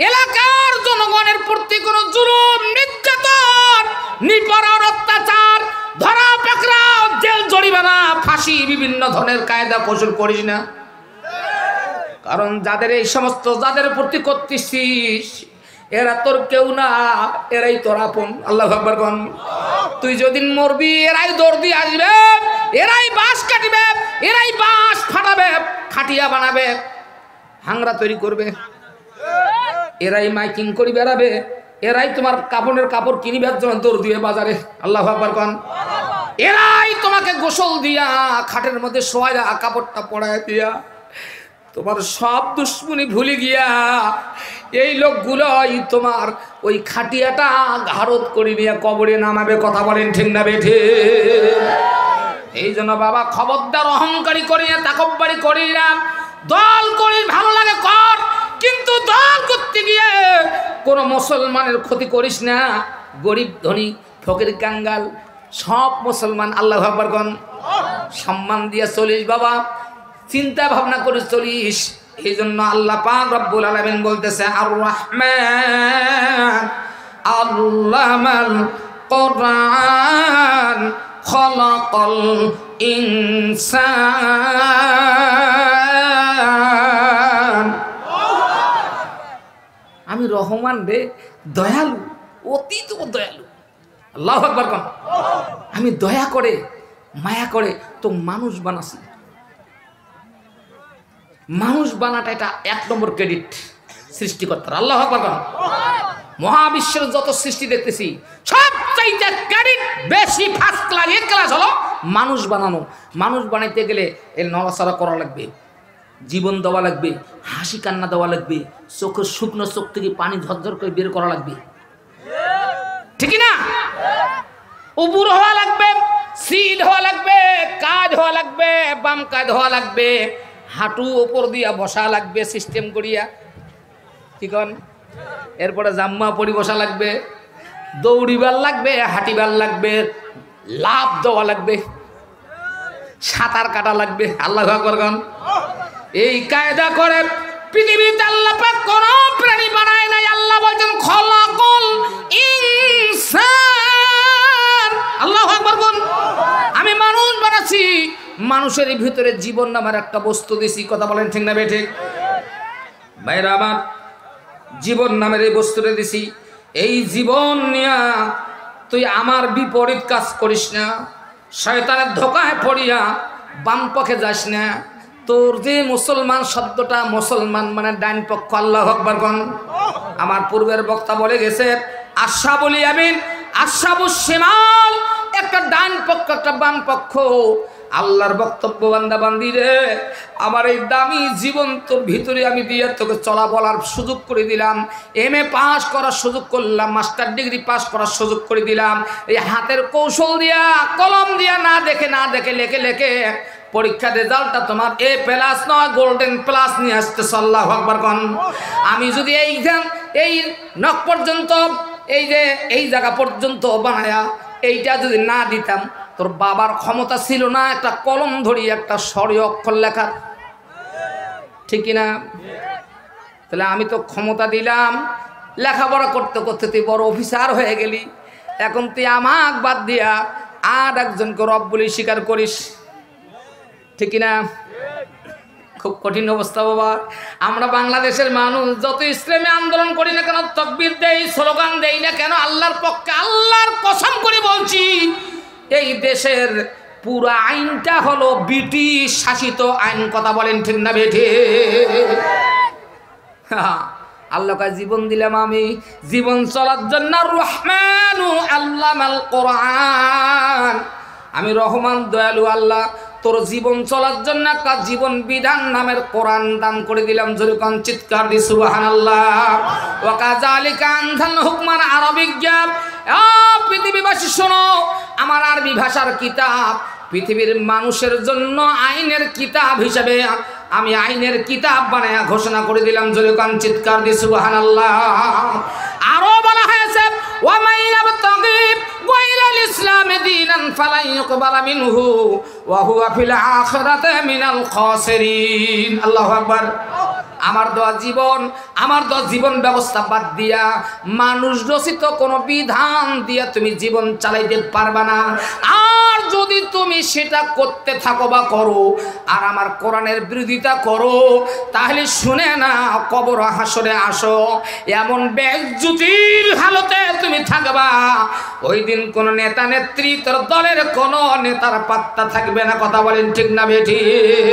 এলাকার জনগণের প্রতি কোনো জুলুম, নির্যাতন, নিপীড়ন, অত্যাচার, ধরা পাকড়াও, জেল জরিমানা, ফাঁসি, বিভিন্ন ধরনের কায়দা কৌশল করিস না। কারণ যাদের এই সমস্ত যাদের প্রতি করতেছিস এরা তোর কেউ না, এরাই তোর আপন। আল্লাহু আকবার কোন। তুই যেদিন মরবি এরাই দৌড় দিয়ে আসবে, এরাই বাঁশ কাটবে, এরাই বাঁশ ফাটাবে, খাটিয়া বানাবে, হাংরা তৈরি করবে, এরাই মাইকিং করে বেড়াবে, এরাই তোমার কাপড়ের কাপড় কিনিবার জন্য দৌড় দিবে বাজারে। আল্লাহু আকবার কোন। এরাই তোমাকে গোসল দিয়া খাটের মধ্যে শোয়া কাপড়টা পরায় দিয়া তোমার সব দুশ্মনী ভুলে গিয়া এই লোকগুলোই তোমার ওই খাটিয়াটা ঘাড়ত করে নিয়ে কবরে নামাবে। কথা বলেন ঠিক না বেঠে? এই জন্য বাবা খবরদার অহংকারী করি না, তাকব্বারি করি না। দল করি ভালো লাগে কর, কিন্তু দল করতে গিয়ে কোনো মুসলমানের ক্ষতি করিস না। গরিব ধনী ফকির কাঙ্গাল সব মুসলমান আল্লাহু আকবার কোন সম্মান দিয়ে চলিস বাবা, চিন্তা ভাবনা করে চলিস। এই জন্য আল্লাহ পাক রব্বুল আলামিন বলতেছে আর রহমান আল্লামাল কোরআন খলাকাল ইনসান। আমি রহমান রে, দয়ালু, অতি তো দয়ালু। আল্লাহু আকবার কোন। আমি দয়া করে মায়া করে তো মানুষ বানাছি। মানুষ বানাটা এটা 1 নম্বর ক্রেডিট সৃষ্টিকর্তার। আল্লাহু আকবার কোন। মহাবিশ্বের যত সৃষ্টি দেখতেছি সবচাইতে ক্রেডিট বেশি, ফার্স্ট ক্লাস, এ ক্লাস হলো মানুষ বানানো। মানুষ বানাইতে গেলে এর নড়াচড়া করা লাগবে, জীবন দেওয়া লাগবে, হাসি কান্না দেওয়া লাগবে, চোখের শুকনো চোখ থেকে পানি ঝরঝর করে বের করা লাগবে, ঠিক না? উপর হওয়া লাগবে, সিল হওয়া লাগবে, কাজ হওয়া লাগবে, বাম কাজ হওয়া লাগবে, হাঁটু ওপর দিয়া বসা লাগবে সিস্টেম করিয়া, ঠিক? এরপরে জাম্মা পরি বসা লাগবে, দৌড়িবার লাগবে, হাঁটিবার লাগবে, লাভ দেওয়া লাগবে, সাঁতার কাটা লাগবে। আল্লাহু আকবার কোন। এই কায়দা করে পৃথিবীতে আল্লাহ পাক কোন প্রাণী বানায় নাই। আল্লাহ বলেন খলাকাল ইনসান। আল্লাহু আকবার কোন। আমি মানুষ বানাচ্ছি, মানুষের ভিতরে জীবন নামের একটা বস্তু দিছি। কথা বলেন ঠিক না বেঠিক? ভাইরা আমার, জীবন নামের এই বস্তুটা দিছি। এই জীবন নিয়া তুই আমার বিপরীত কাজ করিস না, শয়তানের ধোকায় পড়িয়া বাম পক্ষে যাস না। তোর যে মুসলমান শব্দটা, মুসলমান মানে ডাইন পক্ষ। আল্লাহু আকবার কোন। আমার পূর্বের বক্তা বলে গেছে আশরাফুল ইয়ামিন, আশরাফুস শিমাল, একটা ডান পক্ষ একটা বাম পক্ষ। আল্লাহর বক্তব্য বান্দা বান্দি রে, আমার এই দামি জীবন তোর ভিতরে আমি দিয়ে তোকে চলা বলার সুযোগ করে দিলাম, MA পাস করার সুযোগ করলাম, মাস্টার ডিগ্রি পাস করার সুযোগ করে দিলাম। এই হাতের কৌশল দিয়া, কলম দিয়া, না দেখে লেখে লেখে পরীক্ষার রেজাল্টটা তোমার A+ নয়, গোল্ডেন প্লাস নিয়ে আসতেছ। আল্লাহু আকবার কোন। আমি যদি এই নখ পর্যন্ত, এই যে এই জায়গা পর্যন্ত বানায়া এইটা যদি না দিতাম, তোর বাবার ক্ষমতা ছিল না একটা কলম ধরি একটা স্বরীয় অক্ষর লেখার, ঠিক না? তাহলে আমি তো ক্ষমতা দিলাম, লেখাপড়া করতে করতে তুই বড় অফিসার হয়ে গেলি, এখন তুই আমাক বাদ দিয়া আর একজনকে রব বলে স্বীকার করিস, ঠিক না? খুব কঠিন অবস্থা বাবা। আমরা বাংলাদেশের মানুষ যত ইসলামী আন্দোলন করি না কেন, তাকবীর দেই, স্লোগান দেই না কেন, আল্লাহর পক্ষে আল্লাহর কসম করে বলছি, এই দেশের পুরো আইনটা হলো ব্রিটিশ শাসিত আইন। কথা বলেন ঠিক না বেঠে? আল্লাহকে জীবন দিলাম আমি, জীবন চলার জন্য। রহমানু আল্লামাল কোরআন, আমি রহমান দয়ালু আল্লাহ তোর জীবন চলার জন্য একটা জীবন বিধান নামের কোরআন দান করে দিলাম। যেরকম চিৎকার দি সুবহানাল্লাহ। ওয়া কাযালিকা আনজালনা হুকমান আরাবিয়্যা। পৃথিবীবাসী শোনো, আমার আরবি ভাষার কিতাব পৃথিবীর মানুষের জন্য আইনের কিতাব হিসেবে আমি আইনের কিতাব বানায়া ঘোষণা করে দিলাম। যেরকম চিৎকার দি সুবহানাল্লাহ। আরো বলা হয়েছে ওয়া মাইয়াবতাগি গায়রাল ইসলামি দীনান ফালা ইউকবালা মিনহু ওয়া হুয়া ফিল আখিরাতি মিনাল খাসিরিন। আল্লাহু আকবার। আমার দেওয়া জীবন, আমার দেওয়া জীবন ব্যবস্থা বাদ দিয়া মানুষ রচিত কোনো বিধান দিয়া তুমি জীবন চালাইতে পারবা না। আর যদি তুমি সেটা করতে থাকো বা করো আর আমার কোরআনের বিরোধিতা করো, তাহলে শুনে না, কবর হাসরে আসো, এমন বেজ্জতির হালতে তুমি থাকবা, ওই দিন কোন নেতা নেত্রী তোর দলের কোন নেতার পাত্তা থাকবে না। কথা বলেন ঠিক না বেঠিক?